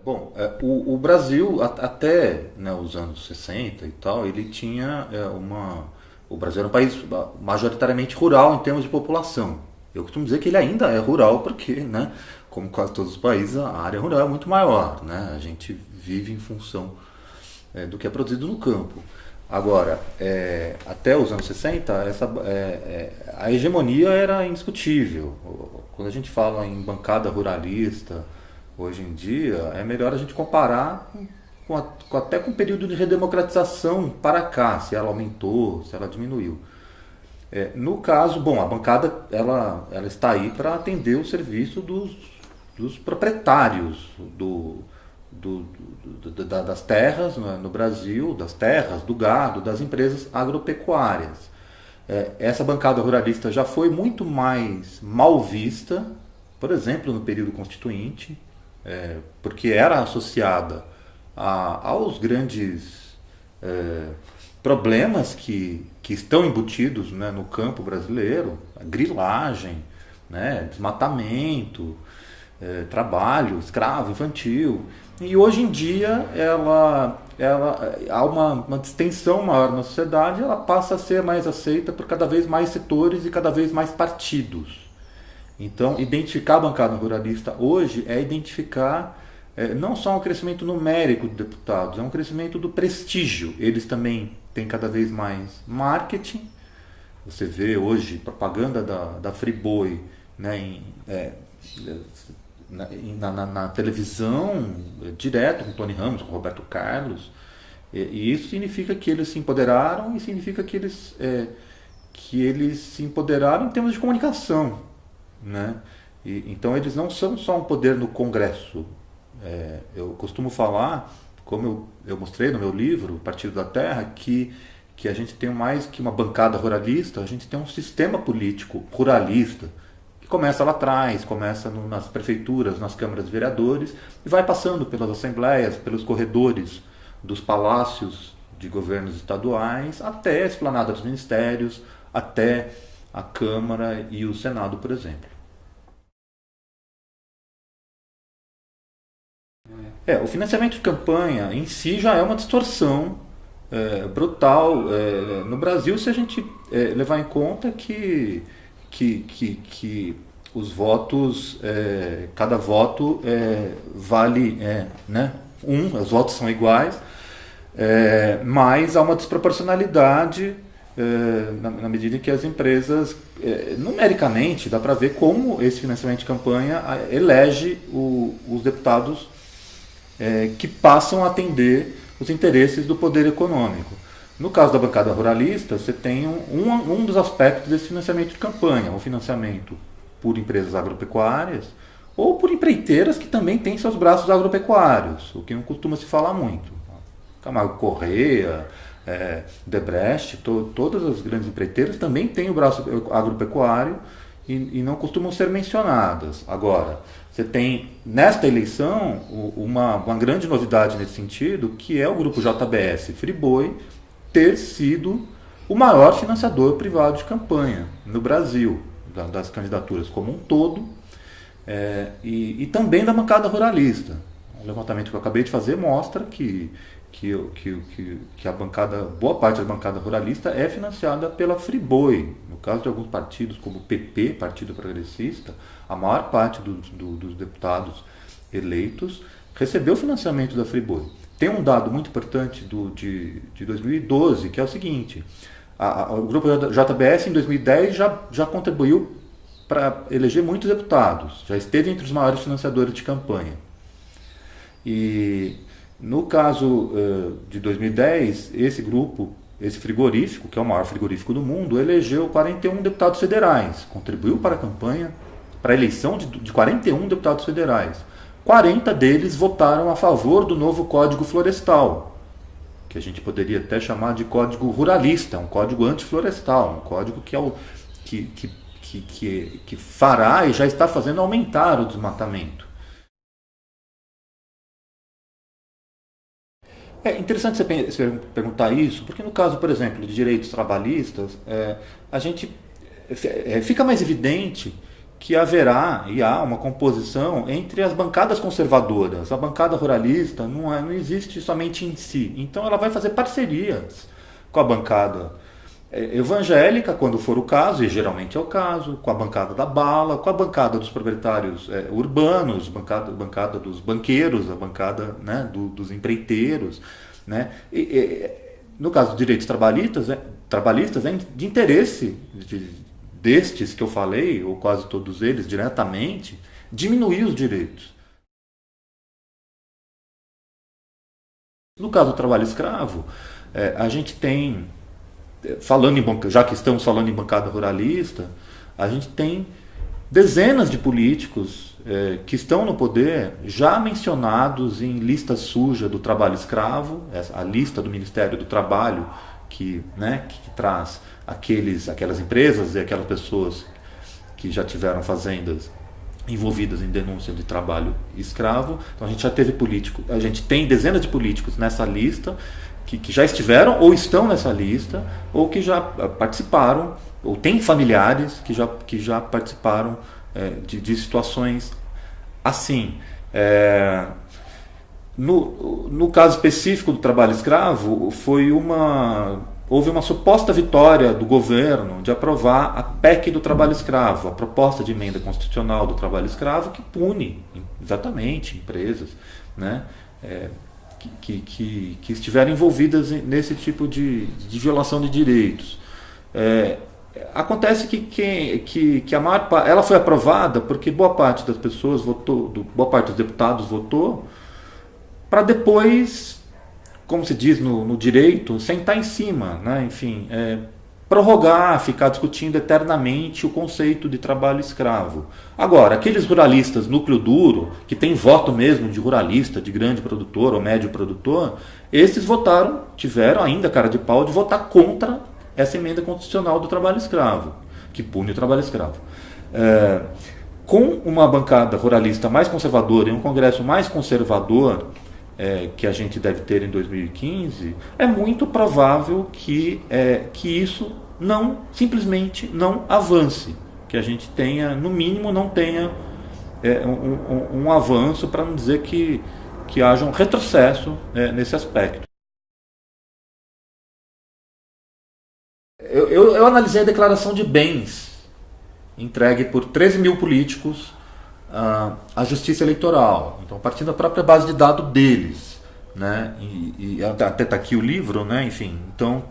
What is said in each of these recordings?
O Brasil, até, né, os anos 60 e tal, ele tinha uma. O Brasil era um país majoritariamente rural em termos de população. Eu costumo dizer que ele ainda é rural porque, né, como quase todos os países, a área rural é muito maior. Né? A gente vive em função do que é produzido no campo. Agora, até os anos 60, a hegemonia era indiscutível. Quando a gente fala em bancada ruralista, hoje em dia, é melhor a gente comparar até com o período de redemocratização para cá, se ela aumentou, se ela diminuiu. No caso, bom, a bancada ela está aí para atender o serviço dos proprietários das terras, né, no Brasil, das terras, do gado, das empresas agropecuárias. Essa bancada ruralista já foi muito mais mal vista, por exemplo, no período constituinte, porque era associada aos grandes problemas que estão embutidos, né, no campo brasileiro, a grilagem, né, desmatamento, trabalho escravo, infantil. E hoje em dia ela há uma distensão maior na sociedade, ela passa a ser mais aceita por cada vez mais setores e cada vez mais partidos. Então, identificar a bancada ruralista hoje é identificar não só um crescimento numérico de deputados, é um crescimento do prestígio. Eles também têm cada vez mais marketing. Você vê hoje propaganda da Friboi, né, na televisão, direto com Tony Ramos, com Roberto Carlos. E isso significa que eles se empoderaram e significa que eles se empoderaram em termos de comunicação. Né? Então eles não são só um poder no Congresso. Eu costumo falar, como eu mostrei no meu livro, Partido da Terra, que a gente tem mais que uma bancada ruralista, a gente tem um sistema político ruralista, que começa lá atrás, começa nas prefeituras, nas câmaras de vereadores, e vai passando pelas assembleias, pelos corredores dos palácios de governos estaduais, até a esplanada dos ministérios, até a Câmara e o Senado, por exemplo. O financiamento de campanha em si já é uma distorção brutal. No Brasil, se a gente levar em conta que os votos, cada voto vale, né, os votos são iguais, mas há uma desproporcionalidade na medida em que as empresas, numericamente, dá para ver como esse financiamento de campanha elege os deputados que passam a atender os interesses do poder econômico. No caso da bancada ruralista, você tem um dos aspectos desse financiamento de campanha, o financiamento por empresas agropecuárias ou por empreiteiras que também têm seus braços agropecuários, o que não costuma se falar muito. Camargo Corrêa, Debrecht, todas as grandes empreiteiras também têm o braço agropecuário e não costumam ser mencionadas. Agora, você tem nesta eleição uma grande novidade nesse sentido, que é o grupo JBS Friboi ter sido o maior financiador privado de campanha no Brasil, das candidaturas como um todo, e também da bancada ruralista. O levantamento que eu acabei de fazer mostra que a bancada, boa parte da bancada ruralista é financiada pela Friboi. No caso de alguns partidos, como o PP, Partido Progressista, a maior parte dos deputados eleitos recebeu financiamento da Friboi. Tem um dado muito importante de 2012, que é o seguinte: o grupo JBS em 2010 já contribuiu para eleger muitos deputados, já esteve entre os maiores financiadores de campanha. E no caso de 2010, esse grupo, esse frigorífico, que é o maior frigorífico do mundo, elegeu 41 deputados federais, contribuiu para a campanha, para a eleição de 41 deputados federais. 40 deles votaram a favor do novo Código Florestal, que a gente poderia até chamar de Código Ruralista, um código antiflorestal, um código que fará e já está fazendo aumentar o desmatamento. É interessante você perguntar isso, porque no caso, por exemplo, de direitos trabalhistas, a gente fica mais evidente que haverá e há uma composição entre as bancadas conservadoras. A bancada ruralista não existe somente em si. Então ela vai fazer parcerias com a bancada evangélica, quando for o caso, e geralmente é o caso, com a bancada da bala, com a bancada dos proprietários urbanos, bancada dos banqueiros, a bancada, né, dos empreiteiros. Né? No caso dos direitos trabalhistas, é de interesse destes que eu falei, ou quase todos eles, diretamente, diminuir os direitos. No caso do trabalho escravo, a gente tem, já que estamos falando em bancada ruralista, a gente tem dezenas de políticos que estão no poder já mencionados em lista suja do trabalho escravo, a lista do Ministério do Trabalho que traz aquelas empresas e aquelas pessoas que já tiveram fazendas envolvidas em denúncia de trabalho escravo. Então a gente já teve a gente tem dezenas de políticos nessa lista que já estiveram ou estão nessa lista, ou que já participaram, ou têm familiares que já participaram de situações assim. No caso específico do trabalho escravo, houve uma suposta vitória do governo de aprovar a PEC do trabalho escravo, a proposta de emenda constitucional do trabalho escravo, que pune exatamente empresas, né, que estiverem envolvidas nesse tipo de violação de direitos. Acontece que a maior parte, ela foi aprovada porque boa parte das pessoas votou, boa parte dos deputados votou, para depois, como se diz no direito, sentar em cima, né? Enfim, prorrogar, ficar discutindo eternamente o conceito de trabalho escravo. Agora, aqueles ruralistas núcleo duro, que tem voto mesmo de ruralista, de grande produtor ou médio produtor, esses tiveram ainda cara de pau de votar contra essa emenda constitucional do trabalho escravo, que pune o trabalho escravo. Com uma bancada ruralista mais conservadora e um congresso mais conservador, que a gente deve ter em 2015, é muito provável que isso simplesmente não avance, que a gente tenha, no mínimo, não tenha um avanço, para não dizer que haja um retrocesso nesse aspecto. Eu analisei a declaração de bens entregue por 13 mil políticos à Justiça Eleitoral. Então, partindo da própria base de dados deles, né? E até está aqui o livro, né? Enfim. Então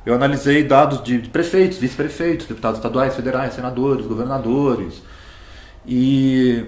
eu analisei dados de prefeitos, vice-prefeitos, deputados estaduais, federais, senadores, governadores. E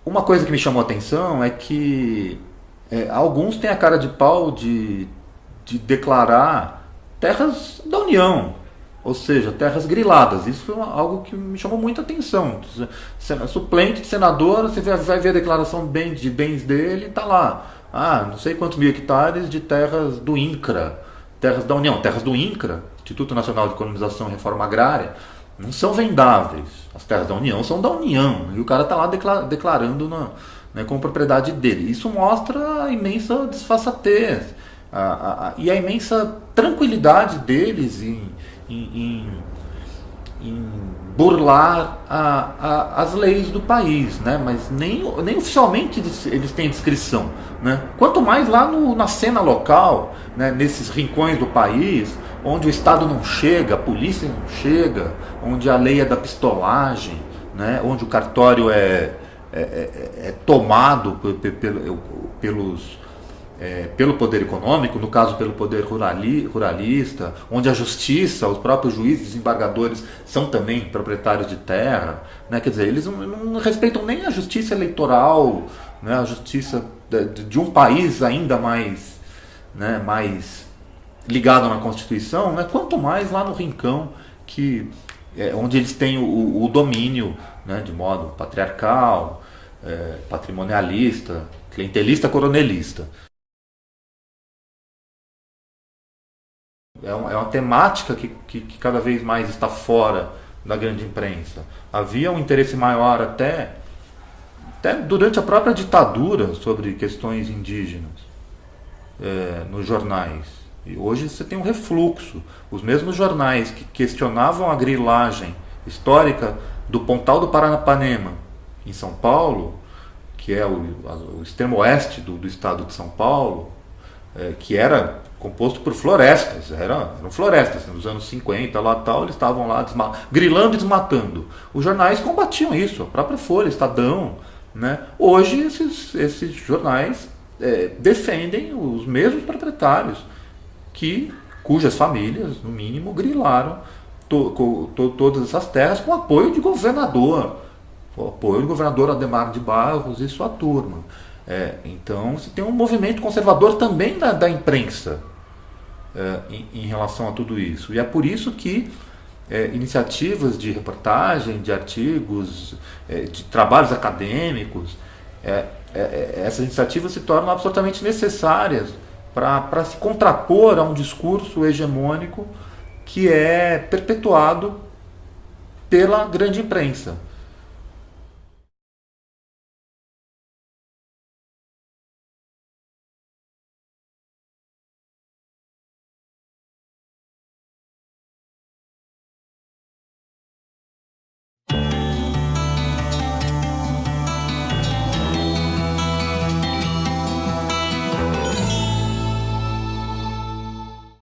uma coisa que me chamou a atenção é que alguns têm a cara de pau de declarar terras da União, ou seja, terras griladas. Isso foi algo que me chamou muita atenção. Suplente de senador, você vai ver a declaração de bens dele, está lá. Não sei quantos mil hectares de terras do INCRA, terras da União. Terras do INCRA, Instituto Nacional de Economização e Reforma Agrária, não são vendáveis. As terras da União são da União. E o cara está lá declarando como propriedade dele. Isso mostra a imensa desfaçatez e a imensa tranquilidade deles em burlar as leis do país, né? Mas nem oficialmente eles têm descrição, né? Quanto mais lá na cena local, né? Nesses rincões do país, onde o Estado não chega, a polícia não chega, onde a lei é da pistolagem, né? Onde o cartório é tomado pelo poder econômico, no caso pelo poder ruralista, onde a justiça, os próprios juízes, desembargadores são também proprietários de terra, né? Quer dizer, eles não respeitam nem a justiça eleitoral, né? A justiça de um país ainda mais, né? Mais ligado na Constituição, né? Quanto mais lá no rincão, onde eles têm o domínio, né? De modo patriarcal, patrimonialista, clientelista, coronelista. É uma temática que cada vez mais está fora da grande imprensa. Havia um interesse maior até durante a própria ditadura sobre questões indígenas nos jornais. E hoje você tem um refluxo. Os mesmos jornais que questionavam a grilagem histórica do Pontal do Paranapanema, em São Paulo, que é o extremo oeste do estado de São Paulo, que era composto por florestas, eram florestas. Nos anos 50, lá tal, eles estavam lá grilando e desmatando. Os jornais combatiam isso, a própria Folha, Estadão, né? Hoje esses jornais defendem os mesmos proprietários, cujas famílias, no mínimo, grilaram todas essas terras com apoio de governador, o apoio do governador Adhemar de Barros e sua turma. Então se tem um movimento conservador também da imprensa em relação a tudo isso. E é por isso que iniciativas de reportagem, de artigos, de trabalhos acadêmicos, essas iniciativas se tornam absolutamente necessárias para se contrapor a um discurso hegemônico que é perpetuado pela grande imprensa.